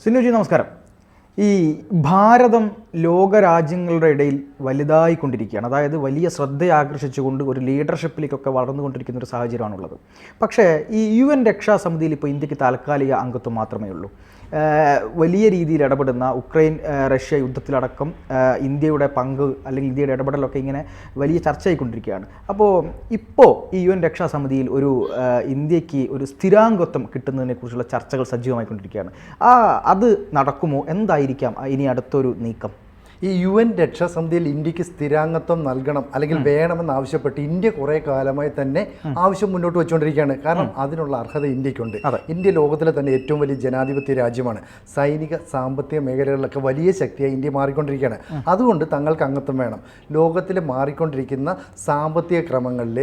സിനുജി നമസ്കാരം. ഈ ഭാരതം ലോകരാജ്യങ്ങളുടെ ഇടയിൽ വലുതായിക്കൊണ്ടിരിക്കുകയാണ്. അതായത് വലിയ ശ്രദ്ധ ആകർഷിച്ചുകൊണ്ട് ഒരു ലീഡർഷിപ്പിലേക്കൊക്കെ വളർന്നുകൊണ്ടിരിക്കുന്ന ഒരു സാഹചര്യമാണുള്ളത്. പക്ഷേ ഈ UN രക്ഷാസമിതിയിൽ ഇപ്പോൾ ഇന്ത്യക്ക് താൽക്കാലിക അംഗത്വം മാത്രമേ ഉള്ളൂ. വലിയ രീതിയിൽ ഇടപെടുന്ന ഉക്രൈൻ റഷ്യ യുദ്ധത്തിലടക്കം ഇന്ത്യയുടെ പങ്ക് അല്ലെങ്കിൽ ഇന്ത്യയുടെ ഇടപെടലൊക്കെ ഇങ്ങനെ വലിയ ചർച്ചയായിക്കൊണ്ടിരിക്കുകയാണ്. അപ്പോൾ ഇപ്പോൾ ഈ UN രക്ഷാസമിതിയിൽ ഒരു ഇന്ത്യക്ക് ഒരു സ്ഥിരാംഗത്വം കിട്ടുന്നതിനെക്കുറിച്ചുള്ള ചർച്ചകൾ സജീവമായിക്കൊണ്ടിരിക്കുകയാണ്. അത് നടക്കുമോ? എന്തായിരിക്കാം ഇനി അടുത്തൊരു നീക്കം? ഈ UN രക്ഷാസമിതിയിൽ ഇന്ത്യക്ക് സ്ഥിരാംഗത്വം നൽകണം അല്ലെങ്കിൽ വേണമെന്നാവശ്യപ്പെട്ട് ഇന്ത്യ കുറേ കാലമായി തന്നെ ആവശ്യം മുന്നോട്ട് വെച്ചുകൊണ്ടിരിക്കുകയാണ്. കാരണം അതിനുള്ള അർഹത ഇന്ത്യക്കുണ്ട്. ഇന്ത്യ ലോകത്തിലെ തന്നെ ഏറ്റവും വലിയ ജനാധിപത്യ രാജ്യമാണ്. സൈനിക സാമ്പത്തിക മേഖലകളിലൊക്കെ വലിയ ശക്തിയായി ഇന്ത്യ മാറിക്കൊണ്ടിരിക്കുകയാണ്. അതുകൊണ്ട് തങ്ങൾക്ക് അംഗത്വം വേണം. ലോകത്തിൽ മാറിക്കൊണ്ടിരിക്കുന്ന സാമ്പത്തിക ക്രമങ്ങളിൽ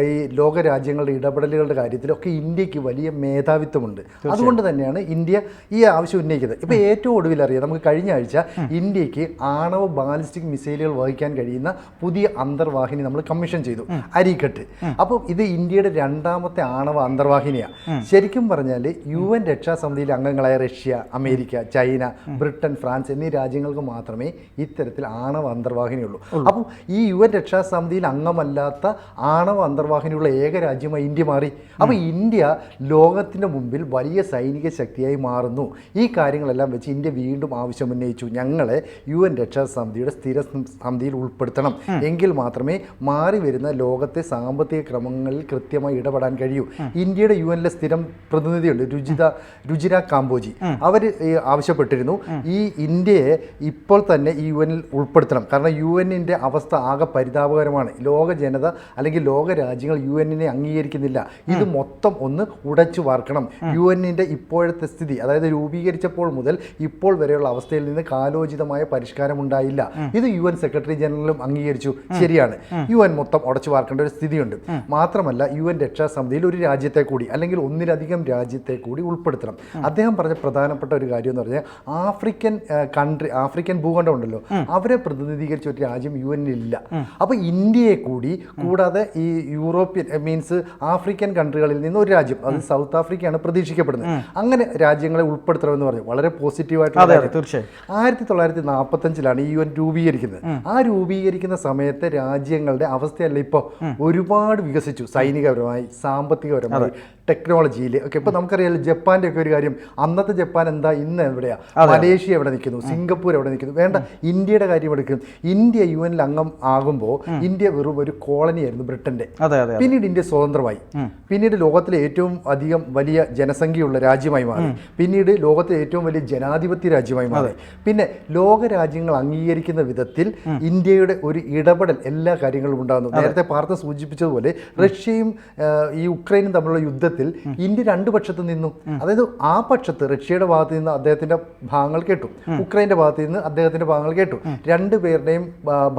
ഈ ലോകരാജ്യങ്ങളുടെ ഇടപെടലുകളുടെ കാര്യത്തിലൊക്കെ ഇന്ത്യക്ക് വലിയ മേധാവിത്വമുണ്ട്. അതുകൊണ്ട് തന്നെയാണ് ഇന്ത്യ ഈ ആവശ്യം ഉന്നയിക്കുന്നത്. ഇപ്പോൾ ഏറ്റവും ഒടുവിലറിയാം, നമുക്ക് കഴിഞ്ഞ ആഴ്ച ഇന്ത്യക്ക് ആണവ ബാലിസ്റ്റിക് മിസൈലുകൾ വഹിക്കാൻ കഴിയുന്ന പുതിയ അന്തർവാഹിനി നമ്മൾ കമ്മീഷൻ ചെയ്തു, അരിക്കട്ട്. അപ്പോൾ ഇത് ഇന്ത്യയുടെ രണ്ടാമത്തെ ആണവ അന്തർവാഹിനിയാണ്. ശരിക്കും പറഞ്ഞാൽ UN രക്ഷാസമിതിയിലെ അംഗങ്ങളായ Russia, America, China, Britain, France എന്നീ രാജ്യങ്ങൾക്ക് മാത്രമേ ഇത്തരത്തിൽ ആണവ അന്തർവാഹിനിയുള്ളൂ. അപ്പോൾ ഈ UN രക്ഷാസമിതിയിൽ അംഗമല്ലാത്ത ആണവ അന്തർവാഹിനിയുള്ള ഏക രാജ്യമായി ഇന്ത്യ മാറി. അപ്പോൾ ഇന്ത്യ ലോകത്തിൻ്റെ മുമ്പിൽ വലിയ സൈനിക ശക്തിയായി മാറുന്നു. ഈ കാര്യങ്ങളെല്ലാം വെച്ച് ഇന്ത്യ വീണ്ടും ആവശ്യം ഉന്നയിച്ചു, ഞങ്ങളെ UN രക്ഷാസമിതിയുടെ സ്ഥിര സമിതിയിൽ ഉൾപ്പെടുത്തണം. എങ്കിൽ മാത്രമേ മാറി വരുന്ന ലോകത്തെ സാമ്പത്തിക ക്രമങ്ങളിൽ കൃത്യമായി ഇടപെടാൻ കഴിയൂ. ഇന്ത്യയുടെ UNലെ സ്ഥിരം പ്രതിനിധിയുണ്ട്, രുചിര കാംബോജി. അവർ ആവശ്യപ്പെട്ടിരുന്നു ഈ ഇന്ത്യയെ ഇപ്പോൾ തന്നെ ഈ UNൽ ഉൾപ്പെടുത്തണം. കാരണം UNൻ്റെ അവസ്ഥ ആകെ പരിതാപകരമാണ്. ലോക ജനത അല്ലെങ്കിൽ ലോക രാജ്യങ്ങൾ UNനെ അംഗീകരിക്കുന്നില്ല. ഇത് മൊത്തം ഒന്ന് ഉടച്ചു വാർക്കണം. UNൻ്റെ ഇപ്പോഴത്തെ സ്ഥിതി, അതായത് രൂപീകരിച്ചപ്പോൾ മുതൽ ഇപ്പോൾ വരെയുള്ള അവസ്ഥയിൽ നിന്ന് കാലോചിതമായ പരിഷ്കാരം ഉണ്ടായില്ല. ഇത് UN സെക്രട്ടറി ജനറലും അംഗീകരിച്ചു. ശരിയാണ്, UN മൊത്തം ഉടച്ചു വാർക്കേണ്ട ഒരു സ്ഥിതിയുണ്ട്. മാത്രമല്ല UN രക്ഷാസമിതിയിൽ ഒരു രാജ്യത്തെ കൂടി അല്ലെങ്കിൽ ഒന്നിലധികം രാജ്യത്തെ കൂടി ഉൾപ്പെടുത്തണം. അദ്ദേഹം പറഞ്ഞ പ്രധാനപ്പെട്ട ഒരു കാര്യം എന്ന് പറഞ്ഞാൽ ആഫ്രിക്കൻ ഭൂഖണ്ഡം ഉണ്ടല്ലോ, അവരെ പ്രതിനിധീകരിച്ച ഒരു രാജ്യം UNലില്ല. അപ്പോൾ ഇന്ത്യയെ കൂടി കൂടാതെ ഈ യൂറോപ്യൻ മീൻസ് ആഫ്രിക്കൻ കൺട്രികളിൽ നിന്ന് ഒരു രാജ്യം, അത് സൗത്ത് ആഫ്രിക്കയാണ് പ്രതീക്ഷിക്കപ്പെടുന്നത്. അങ്ങനെ രാജ്യങ്ങളെ ഉൾപ്പെടുത്തണമെന്ന് പറഞ്ഞു. വളരെ പോസിറ്റീവായിട്ടുള്ള തീർച്ചയായും 1945 ഈ UN രൂപീകരിക്കുന്നത്. ആ രൂപീകരിക്കുന്ന സമയത്തെ രാജ്യങ്ങളുടെ അവസ്ഥയല്ല ഇപ്പോൾ. ഒരുപാട് വികസിച്ചു, സൈനികപരമായി, സാമ്പത്തികപരമായി, ടെക്നോളജിയിൽ ഒക്കെ. ഇപ്പോൾ നമുക്കറിയാലോ ജപ്പാൻ്റെ ഒക്കെ ഒരു കാര്യം. അന്നത്തെ ജപ്പാൻ എന്താ, ഇന്ന് എവിടെയാണ്? മലേഷ്യ എവിടെ നിൽക്കുന്നു, സിംഗപ്പൂർ എവിടെ നിൽക്കുന്നു? വേണ്ട, ഇന്ത്യയുടെ കാര്യം എടുക്കും. ഇന്ത്യ UNൽ അംഗം ആകുമ്പോൾ ഇന്ത്യ വെറും ഒരു കോളനിയായിരുന്നു ബ്രിട്ടൻ്റെ. പിന്നീട് ഇന്ത്യ സ്വതന്ത്രമായി. പിന്നീട് ലോകത്തിലെ ഏറ്റവും അധികം വലിയ ജനസംഖ്യയുള്ള രാജ്യമായി മാറി. പിന്നീട് ലോകത്തിലെ ഏറ്റവും വലിയ ജനാധിപത്യ രാജ്യമായി മാറി. പിന്നെ ലോകരാജ്യങ്ങൾ അംഗീകരിക്കുന്ന വിധത്തിൽ ഇന്ത്യയുടെ ഒരു ഇടപെടൽ എല്ലാ കാര്യങ്ങളും ഉണ്ടാകുന്നു. നേരത്തെ പാർത്ത സൂചിപ്പിച്ചതുപോലെ റഷ്യയും ഈ ഉക്രൈനും തമ്മിലുള്ള യുദ്ധത്തിൽ ഇന്ത്യ രണ്ടു പക്ഷത്ത് നിന്നു. അതായത് ആ പക്ഷത്ത് റഷ്യയുടെ ഭാഗത്ത് നിന്ന് അദ്ദേഹത്തിന്റെ ഭാഗങ്ങൾ കേട്ടു, ഉക്രൈന്റെ ഭാഗത്ത് നിന്ന് അദ്ദേഹത്തിന്റെ ഭാഗങ്ങൾ കേട്ടു. രണ്ടുപേരുടെയും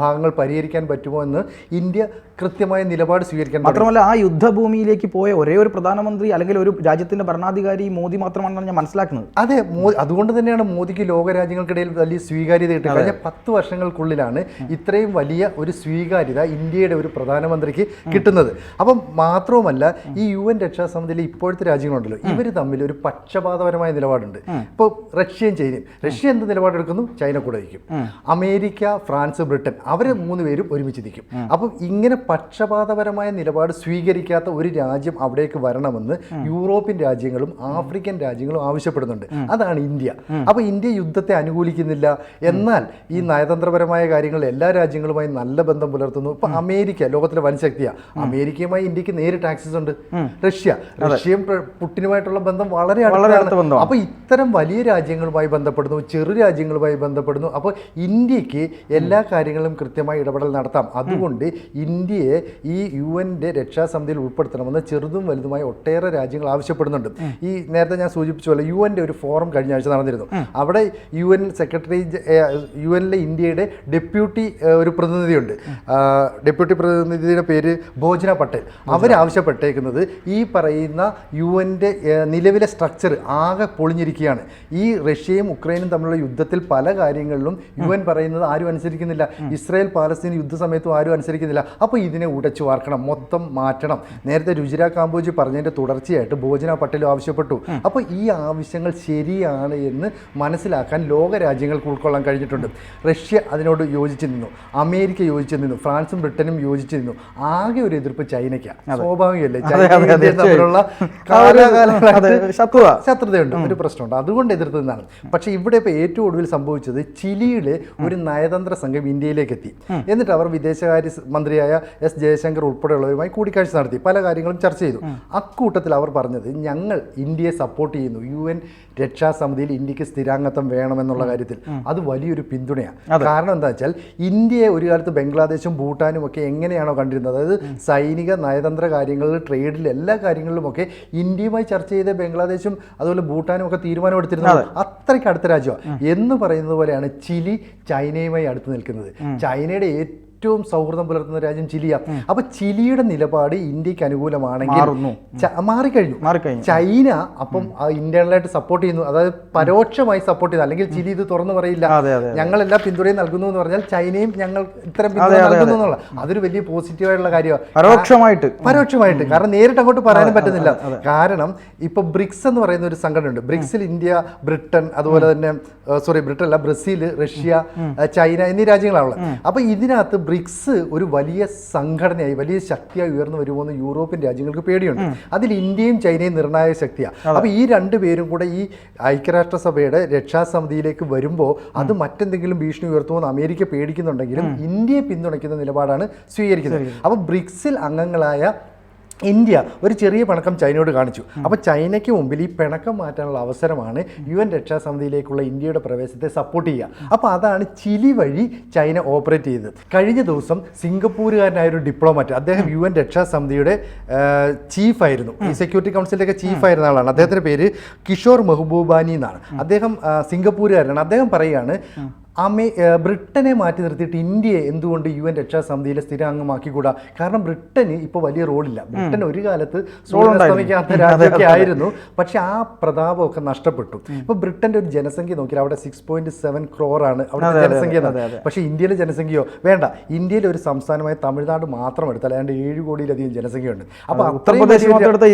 ഭാഗങ്ങൾ പരിഹരിക്കാൻ പറ്റുമോ എന്ന് ഇന്ത്യ കൃത്യമായ നിലപാട് സ്വീകരിക്കാൻ. മാത്രമല്ല ആ യുദ്ധഭൂമിയിലേക്ക് പോയ ഒരേ ഒരു പ്രധാനമന്ത്രി അല്ലെങ്കിൽ ഒരു രാജ്യത്തിന്റെ ഭരണാധികാരി മോദി മാത്രമാണെന്നാണ് ഞാൻ മനസ്സിലാക്കുന്നത്. അതെ, അതുകൊണ്ട് തന്നെയാണ് മോദിക്ക് ലോകരാജ്യങ്ങൾക്കിടയിൽ വലിയ സ്വീകാര്യത കിട്ടുക. കഴിഞ്ഞ 10 വർഷങ്ങൾക്കുള്ളിലാണ് ഇത്രയും വലിയ ഒരു സ്വീകാര്യത ഇന്ത്യയുടെ ഒരു പ്രധാനമന്ത്രിക്ക് കിട്ടുന്നത്. അപ്പം മാത്രവുമല്ല ഈ UN രക്ഷാസമിതിയിലെ ഇപ്പോഴത്തെ രാജ്യങ്ങളുണ്ടല്ലോ, ഇവർ തമ്മിൽ ഒരു പക്ഷപാതപരമായ നിലപാടുണ്ട്. ഇപ്പോൾ റഷ്യയും ചൈനയും. റഷ്യ എന്ത് നിലപാടെടുക്കുന്നു, ചൈന കൂടെ നിൽക്കും. അമേരിക്ക, ഫ്രാൻസ്, ബ്രിട്ടൻ അവർ 3 പേരും ഒരുമിച്ച് നിൽക്കും. അപ്പം ഇങ്ങനെ പക്ഷപാതപരമായ നിലപാട് സ്വീകരിക്കാത്ത ഒരു രാജ്യം അവിടേക്ക് വരണമെന്ന് യൂറോപ്യൻ രാജ്യങ്ങളും ആഫ്രിക്കൻ രാജ്യങ്ങളും ആവശ്യപ്പെടുന്നുണ്ട്. അതാണ് ഇന്ത്യ. അപ്പോൾ ഇന്ത്യ യുദ്ധത്തെ അനുകൂലിക്കുന്നില്ല, എന്നാൽ ഈ നയതന്ത്രപരമായ കാര്യങ്ങളിൽ എല്ലാ രാജ്യങ്ങളുമായി നല്ല ബന്ധം പുലർത്തുന്നു. ഇപ്പം അമേരിക്ക ലോകത്തിലെ വൻശക്തിയാണ്. അമേരിക്കയുമായി ഇന്ത്യക്ക് നേരിട്ട് ആക്സസ് ഉണ്ട്. റഷ്യയും പുട്ടിനുമായിട്ടുള്ള ബന്ധം വളരെ അടുത്താണ്. അപ്പോൾ ഇത്തരം വലിയ രാജ്യങ്ങളുമായി ബന്ധപ്പെടുന്നു, ചെറു രാജ്യങ്ങളുമായി ബന്ധപ്പെടുന്നു. അപ്പോൾ ഇന്ത്യക്ക് എല്ലാ കാര്യങ്ങളും കൃത്യമായി ഇടപെടൽ നടത്താം. അതുകൊണ്ട് ഇന്ത്യയെ ഈ UNന്റെ രക്ഷാസമിതിയിൽ ഉൾപ്പെടുത്തണമെന്ന് ചെറുതും വലുതുമായി ഒട്ടേറെ രാജ്യങ്ങൾ ആവശ്യപ്പെടുന്നുണ്ട്. ഈ നേരത്തെ ഞാൻ സൂചിപ്പിച്ച പോലെ UNന്റെ ഒരു ഫോറം കഴിഞ്ഞ ആഴ്ച നടന്നിരുന്നു. അവിടെ UN സെക്രട്ടറി UNലെ ഇന്ത്യയുടെ ഡെപ്യൂട്ടി ഒരു പ്രതിനിധിയുണ്ട്. ഡെപ്യൂട്ടി പ്രതിനിധിയുടെ പേര് ഭോജന പട്ടേൽ. അവരാവശ്യപ്പെട്ടേക്കുന്നത് ഈ പറയുന്ന UNന്റെ നിലവിലെ സ്ട്രക്ചർ ആകെ പൊളിഞ്ഞിരിക്കുകയാണ്. ഈ റഷ്യയും ഉക്രൈനും തമ്മിലുള്ള യുദ്ധത്തിൽ പല കാര്യങ്ങളിലും UN പറയുന്നത് ആരും അനുസരിക്കുന്നില്ല. ഇസ്രായേൽ പാലസ്തീൻ യുദ്ധ സമയത്തും ആരും അനുസരിക്കുന്നില്ല. അപ്പോൾ ഇതിനെ ഉടച്ചു വാർക്കണം, മൊത്തം മാറ്റണം. നേരത്തെ രുചിര കാമ്പോജി പറഞ്ഞതിൻ്റെ തുടർച്ചയായിട്ട് ഭോജന പട്ടേലും ആവശ്യപ്പെട്ടു. അപ്പോൾ ഈ ആവശ്യങ്ങൾ ശരിയാണ് എന്ന് മനസ്സിലാക്കാൻ ലോകരാജ്യങ്ങൾക്ക് ഉൾക്കൊള്ളാൻ കഴിഞ്ഞിട്ടുണ്ട്. റഷ്യ അതിനോട് യോജിച്ച് നിന്നു, അമേരിക്ക യോജിച്ച് നിന്നു, ഫ്രാൻസും ബ്രിട്ടനും യോജിച്ച് നിന്നു. ആകെ ഒരു എതിർപ്പ് ചൈനയ്ക്കാണ്. സ്വാഭാവികമല്ലേ, ചൈന തമ്മിലുള്ള കാലാകാലങ്ങളായിട്ട് ശത്രുതയുണ്ട്, ഒരു പ്രശ്നമുണ്ട്, അതുകൊണ്ട് എതിർത്ത് നിന്നാണ്. പക്ഷേ ഇവിടെ ഇപ്പോൾ ഏറ്റവും ഒടുവിൽ സംഭവിച്ചത് ചിലിയിലെ ഒരു നയതന്ത്ര സംഘം ഇന്ത്യയിലേക്ക് എത്തി. എന്നിട്ട് അവർ വിദേശകാര്യ മന്ത്രിയായ എസ് ജയശങ്കർ ഉൾപ്പെടെയുള്ളവരുമായി കൂടിക്കാഴ്ച നടത്തി, പല കാര്യങ്ങളും ചർച്ച ചെയ്തു. അക്കൂട്ടത്തിൽ അവർ പറഞ്ഞത് ഞങ്ങൾ ഇന്ത്യയെ സപ്പോർട്ട് ചെയ്യുന്നു, UN രക്ഷാസമിതിയിൽ ഇന്ത്യക്ക് സ്ഥിരാംഗത്വം വേണമെന്നുള്ള കാര്യത്തിൽ. അത് വലിയൊരു പിന്തുണയാണ്. കാരണം എന്താ വെച്ചാൽ ഇന്ത്യയെ ഒരു കാലത്ത് ബംഗ്ലാദേശും ഭൂട്ടാനും ഒക്കെ എങ്ങനെയാണോ കണ്ടിരുന്നത്, അതായത് സൈനിക നയതന്ത്ര കാര്യങ്ങളിൽ, ട്രേഡിൽ, എല്ലാ കാര്യങ്ങളിലുമൊക്കെ ഇന്ത്യയുമായി ചർച്ച ചെയ്ത് ബംഗ്ലാദേശും അതുപോലെ ഭൂട്ടാനും ഒക്കെ തീരുമാനമെടുത്തിരുന്നത്. അത്രയ്ക്ക് അടുത്ത രാജ്യമാണ് എന്ന് പറയുന്നത് പോലെയാണ് ചിലി ചൈനയുമായി അടുത്ത് നിൽക്കുന്നത്. ചൈനയുടെ ഏറ്റവും സൗഹൃദം പുലർത്തുന്ന രാജ്യം ചിലിയാണ്. അപ്പൊ ചിലിയുടെ നിലപാട് ഇന്ത്യക്ക് അനുകൂലമാണെങ്കിൽ മാറിക്കഴിഞ്ഞു. ചൈന അപ്പം ഇന്റേണലായിട്ട് സപ്പോർട്ട് ചെയ്യുന്നു, അതായത് പരോക്ഷമായി സപ്പോർട്ട് ചെയ്യുന്നു. അല്ലെങ്കിൽ ചിലി ഇത് തുറന്നു പറയില്ല, ഞങ്ങളെല്ലാ പിന്തുണയും നൽകുന്നു എന്ന് പറഞ്ഞാൽ ചൈനയും ഞങ്ങൾ ഇത്തരം പിന്തുണ നൽകുന്നു എന്നുള്ള അതൊരു വലിയ പോസിറ്റീവായിട്ടുള്ള കാര്യമാണ്. പരോക്ഷമായിട്ട്, കാരണം നേരിട്ട് അങ്ങോട്ട് പറയാനും പറ്റുന്നില്ല. കാരണം ഇപ്പൊ ബ്രിക്സ് എന്ന് പറയുന്ന ഒരു സംഘടനയുണ്ട്. ബ്രിക്സിൽ ഇന്ത്യ, ബ്രിട്ടൻ, അതുപോലെ തന്നെ ബ്രിട്ടൻ അല്ല, ബ്രസീൽ, റഷ്യ, ചൈന എന്നീ രാജ്യങ്ങളാണുള്ളത്. അപ്പൊ ഇതിനകത്ത് ബ്രിക്സ് ഒരു വലിയ സംഘടനയായി, വലിയ ശക്തിയായി ഉയർന്നു വരുമോ എന്ന് യൂറോപ്യൻ രാജ്യങ്ങൾക്ക് പേടിയുണ്ട്. അതിൽ ഇന്ത്യയും ചൈനയും നിർണായക ശക്തിയാണ്. അപ്പോൾ ഈ രണ്ടുപേരും കൂടെ ഈ ഐക്യരാഷ്ട്രസഭയുടെ രക്ഷാസമിതിയിലേക്ക് വരുമ്പോൾ അത് മറ്റെന്തെങ്കിലും ഭീഷണി ഉയർത്തുമോ എന്ന് അമേരിക്ക പേടിക്കുന്നുണ്ടെങ്കിലും ഇന്ത്യയെ പിന്തുണയ്ക്കുന്ന നിലപാടാണ് സ്വീകരിക്കുന്നത്. അപ്പോൾ ബ്രിക്സിൽ അംഗങ്ങളായ ഇന്ത്യ ഒരു ചെറിയ പിണക്കം ചൈനയോട് കാണിച്ചു. അപ്പോൾ ചൈനയ്ക്ക് മുമ്പിൽ ഈ പിണക്കം മാറ്റാനുള്ള അവസരമാണ് UN രക്ഷാസമിതിയിലേക്കുള്ള ഇന്ത്യയുടെ പ്രവേശത്തെ സപ്പോർട്ട് ചെയ്യുക. അപ്പോൾ അതാണ് ചിലി വഴി ചൈന ഓപ്പറേറ്റ് ചെയ്തത്. കഴിഞ്ഞ ദിവസം സിംഗപ്പൂരുകാരനായ ഒരു ഡിപ്ലോമാറ്റ്, അദ്ദേഹം UN രക്ഷാസമിതിയുടെ ചീഫായിരുന്നു, ഈ സെക്യൂരിറ്റി കൗൺസിലിൻ്റെയൊക്കെ ചീഫായിരുന്ന ആളാണ്. അദ്ദേഹത്തിൻ്റെ പേര് കിഷോർ മെഹബൂബാനി എന്നാണ്. അദ്ദേഹം സിംഗപ്പൂരുകാരനാണ്. അദ്ദേഹം പറയുകയാണ്, ബ്രിട്ടനെ മാറ്റി നിർത്തിയിട്ട് ഇന്ത്യയെ എന്തുകൊണ്ട് UN രക്ഷാസമിതിയിലെ സ്ഥിരാംഗമാക്കിക്കൂടാ? കാരണം ബ്രിട്ടന് ഇപ്പോൾ വലിയ റോളില്ല. ബ്രിട്ടൻ ഒരു കാലത്ത് ശ്രമിക്കാത്ത രാജ്യമൊക്കെ ആയിരുന്നു, പക്ഷെ ആ പ്രതാപമൊക്കെ നഷ്ടപ്പെട്ടു. ഇപ്പോൾ ബ്രിട്ടൻ്റെ ഒരു ജനസംഖ്യ നോക്കിയാൽ അവിടെ 6.7 ക്രോറാണ് അവിടുത്തെ ജനസംഖ്യ. പക്ഷേ ഇന്ത്യയിലെ ജനസംഖ്യയോ വേണ്ട, ഇന്ത്യയിലെ ഒരു സംസ്ഥാനമായ തമിഴ്നാട് മാത്രം എടുത്താൽ ഏതാണ്ട് 7 കോടിയിലധികം ജനസംഖ്യയുണ്ട്. അപ്പോൾ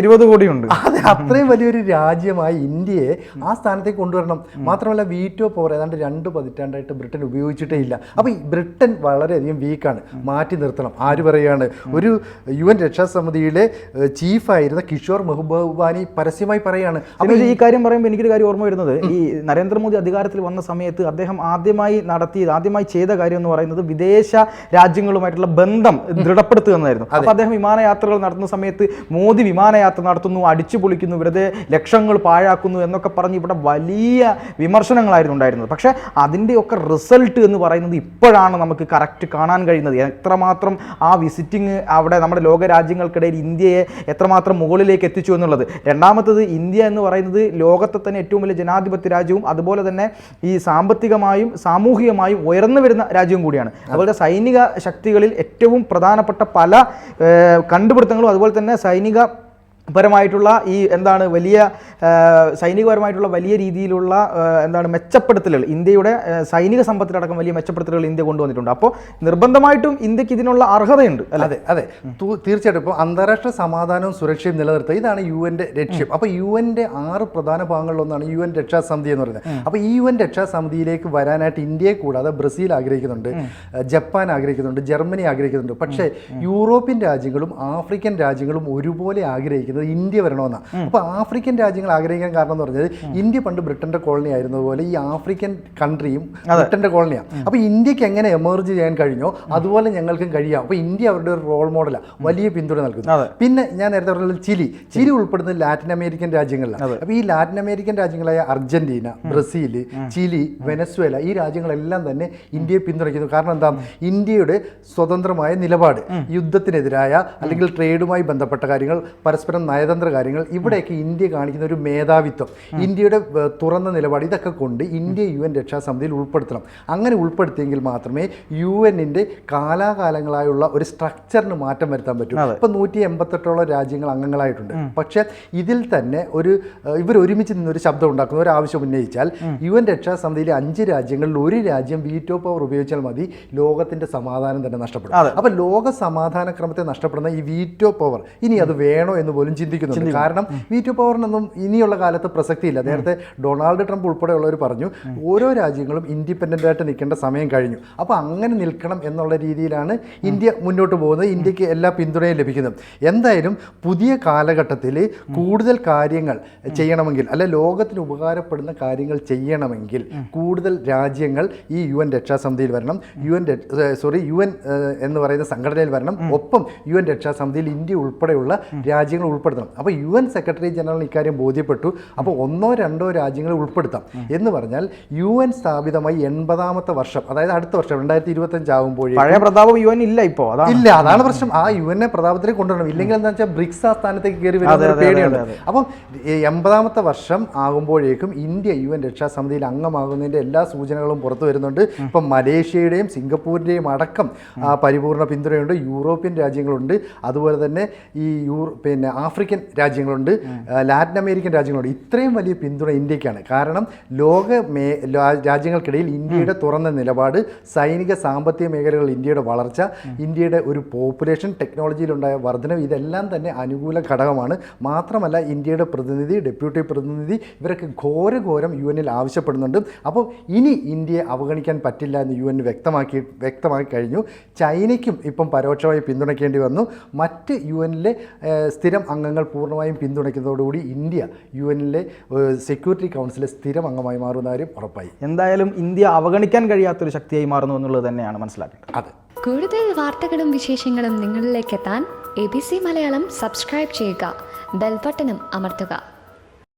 അത്രയും വലിയൊരു രാജ്യമായി ഇന്ത്യയെ ആ സ്ഥാനത്തേക്ക് കൊണ്ടുവരണം. മാത്രമല്ല വീറ്റോ പവർ ഏതാണ്ട് 2 പതിറ്റാണ്ടായിട്ട് ബ്രിട്ടൻ ഉപയോഗിച്ചിട്ടേ ഇല്ല. അപ്പോൾ ഈ ബ്രിട്ടൻ വളരെയധികം വീക്കാണ്, മാറ്റി നിർത്തണം. ആര് പറയുകയാണ്? ഒരു UN രക്ഷാസമിതിയിലെ ചീഫായിരുന്ന കിഷോർ മെഹബൂബാനി പരസ്യമായി പറയുകയാണ്. അപ്പോൾ ഈ കാര്യം പറയുമ്പോൾ എനിക്കൊരു കാര്യം ഓർമ്മ വരുന്നത്, ഈ നരേന്ദ്രമോദി അധികാരത്തിൽ വന്ന സമയത്ത് അദ്ദേഹം ആദ്യമായി ചെയ്ത കാര്യം എന്ന് പറയുന്നത് വിദേശ രാജ്യങ്ങളുമായിട്ടുള്ള ബന്ധം ദൃഢപ്പെടുത്തുക എന്നായിരുന്നു. അപ്പോൾ അദ്ദേഹം വിമാനയാത്രകൾ നടത്തുന്ന സമയത്ത് മോദി വിമാനയാത്ര നടത്തുന്നു, അടിച്ചു പൊളിക്കുന്നു, വെറുതെ ലക്ഷങ്ങൾ പാഴാക്കുന്നു എന്നൊക്കെ പറഞ്ഞ് ഇവിടെ വലിയ വിമർശനങ്ങളായിരുന്നു ഉണ്ടായിരുന്നത്. പക്ഷേ അതിൻ്റെയൊക്കെ റിസൾട്ട് എന്ന് പറയുന്നത് ഇപ്പോഴാണ് നമുക്ക് കറക്റ്റ് കാണാൻ കഴിയുന്നത്. എത്രമാത്രം ആ വിസിറ്റിംഗ് അവിടെ നമ്മുടെ ലോകരാജ്യങ്ങൾക്കിടയിൽ ഇന്ത്യയെ എത്രമാത്രം മുകളിലേക്ക് എത്തിച്ചു എന്നുള്ളത്. രണ്ടാമത്തത്, ഇന്ത്യ എന്ന് പറയുന്നത് ലോകത്തെ തന്നെ ഏറ്റവും വലിയ ജനാധിപത്യ രാജ്യവും അതുപോലെ തന്നെ ഈ സാമ്പത്തികമായും സാമൂഹികമായും ഉയർന്നു വരുന്ന രാജ്യവും കൂടിയാണ്. അതുപോലെ സൈനിക ശക്തികളിൽ ഏറ്റവും പ്രധാനപ്പെട്ട പല കണ്ടുപിടുത്തങ്ങളും അതുപോലെ തന്നെ സൈനികപരമായിട്ടുള്ള സൈനികപരമായിട്ടുള്ള വലിയ രീതിയിലുള്ള മെച്ചപ്പെടുത്തലുകൾ, ഇന്ത്യയുടെ സൈനിക സമ്പത്തിലടക്കം വലിയ മെച്ചപ്പെടുത്തലുകൾ ഇന്ത്യ കൊണ്ടുവന്നിട്ടുണ്ട്. അപ്പോൾ നിർബന്ധമായിട്ടും ഇന്ത്യക്ക് ഇതിനുള്ള അർഹതയുണ്ട്. അതെ, തീർച്ചയായിട്ടും. ഇപ്പോൾ അന്താരാഷ്ട്ര സമാധാനവും സുരക്ഷയും നിലനിർത്തുക, ഇതാണ് UN ലക്ഷ്യം. അപ്പോൾ UN 6 പ്രധാന ഭാഗങ്ങളിലൊന്നാണ് UN രക്ഷാസമിതി എന്ന് പറയുന്നത്. അപ്പോൾ ഈ UN രക്ഷാസമിതിയിലേക്ക് വരാനായിട്ട് ഇന്ത്യയെ കൂടാതെ ബ്രസീൽ ആഗ്രഹിക്കുന്നുണ്ട്, ജപ്പാൻ ആഗ്രഹിക്കുന്നുണ്ട്, ജർമ്മനി ആഗ്രഹിക്കുന്നുണ്ട്. പക്ഷേ യൂറോപ്യൻ രാജ്യങ്ങളും ആഫ്രിക്കൻ രാജ്യങ്ങളും ഒരുപോലെ ആഗ്രഹിക്കുന്നത് ഇന്ത്യ വരണമെന്നാണ്. അപ്പോൾ ആഫ്രിക്കൻ രാജ്യങ്ങൾ ആഗ്രഹിക്കാൻ കാരണം എന്ന് പറഞ്ഞത്, ഇന്ത്യ പണ്ട് ബ്രിട്ടന്റെ കോളനി ആയിരുന്നതുപോലെ ഈ ആഫ്രിക്കൻ കൺട്രിയും ബ്രിട്ടന്റെ കോളനിയാണ്. അപ്പോൾ ഇന്ത്യക്ക് എങ്ങനെ എമർജ് ചെയ്യാൻ കഴിഞ്ഞോ അതുപോലെ ഞങ്ങൾക്കും കഴിയാം. അപ്പോൾ ഇന്ത്യ അവരുടെ ഒരു റോൾ മോഡലാണ്, വലിയ പിന്തുണ നൽകുന്നു. പിന്നെ ഞാൻ നേരത്തെ പറഞ്ഞത് ചിലി ഉൾപ്പെടുന്നത് ലാറ്റിൻ അമേരിക്കൻ രാജ്യങ്ങളിലാണ്. അപ്പോൾ ഈ ലാറ്റിൻ അമേരിക്കൻ രാജ്യങ്ങളായ അർജന്റീന, ബ്രസീൽ, ചിലി, വെനസ്വേല ഈ രാജ്യങ്ങളെല്ലാം തന്നെ ഇന്ത്യയെ പിന്തുണയ്ക്കുന്നു. കാരണം എന്താ? ഇന്ത്യയുടെ സ്വതന്ത്രമായ നിലപാട്, യുദ്ധത്തിനെതിരായ അല്ലെങ്കിൽ ട്രേഡുമായി ബന്ധപ്പെട്ട കാര്യങ്ങൾ, പരസ്പരം നയതന്ത്ര കാര്യങ്ങൾ, ഇവിടെയൊക്കെ ഇന്ത്യ കാണിക്കുന്ന ഒരു മേധാവിത്വം, ഇന്ത്യയുടെ തുറന്ന നിലപാട്, ഇതൊക്കെ കൊണ്ട് ഇന്ത്യ UN രക്ഷാസമിതിയിൽ ഉൾപ്പെടുത്തണം. അങ്ങനെ ഉൾപ്പെടുത്തിയെങ്കിൽ മാത്രമേ UN-ന്റെ കാലാകാലങ്ങളായുള്ള ഒരു സ്ട്രക്ചറിന് മാറ്റം വരുത്താൻ പറ്റൂ. ഇപ്പം 188ഓളം രാജ്യങ്ങൾ അംഗങ്ങളായിട്ടുണ്ട്. പക്ഷേ ഇതിൽ തന്നെ ഇവർ ഒരുമിച്ച് നിന്നൊരു ശബ്ദം ഉണ്ടാക്കുന്ന ഒരു ആവശ്യം ഉന്നയിച്ചാൽ UN രക്ഷാസമിതിയിലെ 5 രാജ്യങ്ങളിൽ ഒരു രാജ്യം വീറ്റോ പവർ ഉപയോഗിച്ചാൽ മതി, ലോകത്തിന്റെ സമാധാനം തന്നെ നഷ്ടപ്പെടും. അപ്പൊ ലോക സമാധാന ക്രമത്തെ നഷ്ടപ്പെടുന്ന ഈ വീറ്റോ പവർ ഇനി അത് വേണോ എന്ന് പോലും ചിന്തിക്കുന്നുണ്ട്. കാരണം വീറ്റോ പവറിനൊന്നും ഇനിയുള്ള കാലത്ത് പ്രസക്തിയില്ല. നേരത്തെ ഡൊണാൾഡ് ട്രംപ് ഉൾപ്പെടെയുള്ളവർ പറഞ്ഞു ഓരോ രാജ്യങ്ങളും ഇൻഡിപെൻഡൻ്റ് ആയിട്ട് നിൽക്കേണ്ട സമയം കഴിഞ്ഞു. അപ്പോൾ അങ്ങനെ നിൽക്കണം എന്നുള്ള രീതിയിലാണ് ഇന്ത്യ മുന്നോട്ട് പോകുന്നത്. ഇന്ത്യക്ക് എല്ലാ പിന്തുണയും ലഭിക്കുന്നത്. എന്തായാലും പുതിയ കാലഘട്ടത്തിൽ കൂടുതൽ കാര്യങ്ങൾ ചെയ്യണമെങ്കിൽ, അല്ലെ ലോകത്തിന് ഉപകാരപ്പെടുന്ന കാര്യങ്ങൾ ചെയ്യണമെങ്കിൽ കൂടുതൽ രാജ്യങ്ങൾ ഈ UN രക്ഷാസമിതിയിൽ വരണം, UN എന്ന് പറയുന്ന സംഘടനയിൽ വരണം. ഒപ്പം UN രക്ഷാസമിതിയിൽ ഇന്ത്യ ഉൾപ്പെടെയുള്ള രാജ്യങ്ങൾ ഉൾപ്പെടുത്തണം. അപ്പോൾ UN സെക്രട്ടറി ജനറൽ ഇക്കാര്യം ബോധ്യപ്പെട്ടു. അപ്പോൾ 1-2 രാജ്യങ്ങളെ ഉൾപ്പെടുത്താം എന്ന് പറഞ്ഞാൽ UN സ്ഥാപിതമായി 80ാമത്തെ വർഷം, അതായത് അടുത്ത വർഷം 2025 ആകുമ്പോഴേ പഴയ പ്രതാപം UN ഇല്ല ഇപ്പോൾ. ഇല്ല, അതാണ് പ്രശ്നം. ആ UN-നെ പ്രതാപത്തിലേക്ക് കൊണ്ടുവരണം. ഇല്ലെങ്കിൽ എന്താ വെച്ചാൽ ബ്രിക്സ് ആ സ്ഥാനത്തേക്ക് കയറി വരുന്ന പേടിയുണ്ട്. അപ്പം 80ാമത്തെ വർഷം ആകുമ്പോഴേക്കും ഇന്ത്യ UN രക്ഷാസമിതിയിൽ അംഗമാകുന്നതിൻ്റെ എല്ലാ സൂചനകളും പുറത്തു വരുന്നുണ്ട്. ഇപ്പം മലേഷ്യയുടെയും സിംഗപ്പൂരിൻ്റെയും അടക്കം പരിപൂർണ്ണ പിന്തുണയുണ്ട്. യൂറോപ്യൻ രാജ്യങ്ങളുണ്ട്, അതുപോലെ തന്നെ ഈ ആഫ്രിക്കൻ രാജ്യങ്ങളുണ്ട്, ലാറ്റിൻ അമേരിക്കൻ രാജ്യങ്ങളുണ്ട്. ഇത്രയും വലിയ പിന്തുണ ഇന്ത്യക്കാണ്. കാരണം രാജ്യങ്ങൾക്കിടയിൽ ഇന്ത്യയുടെ തുറന്ന നിലപാട്, സൈനിക സാമ്പത്തിക മേഖലകളിൽ ഇന്ത്യയുടെ വളർച്ച, ഇന്ത്യയുടെ ഒരു പോപ്പുലേഷൻ, ടെക്നോളജിയിലുണ്ടായ വർധനം, ഇതെല്ലാം തന്നെ അനുകൂല ഘടകമാണ്. മാത്രമല്ല ഇന്ത്യയുടെ പ്രതിനിധി, ഡെപ്യൂട്ടി പ്രതിനിധി, ഇവരൊക്കെ ഘോരം UN-ൽ ആവശ്യപ്പെടുന്നുണ്ട്. അപ്പോൾ ഇനി ഇന്ത്യയെ അവഗണിക്കാൻ പറ്റില്ല എന്ന് UN വ്യക്തമാക്കി കഴിഞ്ഞു. ചൈനയ്ക്കും ഇപ്പം പരോക്ഷമായി പിന്തുണയ്ക്കേണ്ടി വന്നു. മറ്റ് UN-ലെ സ്ഥിരം അംഗങ്ങൾ പൂർണ്ണമായും പിന്തുണയ്ക്കുന്നതോടുകൂടി ഇന്ത്യ UN-ലെ സെക്യൂരിറ്റി കൗൺസിലെ സ്ഥിരം അംഗമായി മാറുന്ന കാര്യം ഉറപ്പായി. എന്തായാലും ഇന്ത്യ അവഗണിക്കാൻ കഴിയാത്തൊരു ശക്തിയായി മാറുന്നു എന്നുള്ളത് തന്നെയാണ് മനസ്സിലാക്കേണ്ടത്. അതെ. കൂടുതൽ വാർത്തകളും വിശേഷങ്ങളും നിങ്ങളിലേക്ക് എത്താൻ ABC മലയാളം സബ്സ്ക്രൈബ് ചെയ്യുക, ബെൽ ബട്ടണും അമർത്തുക.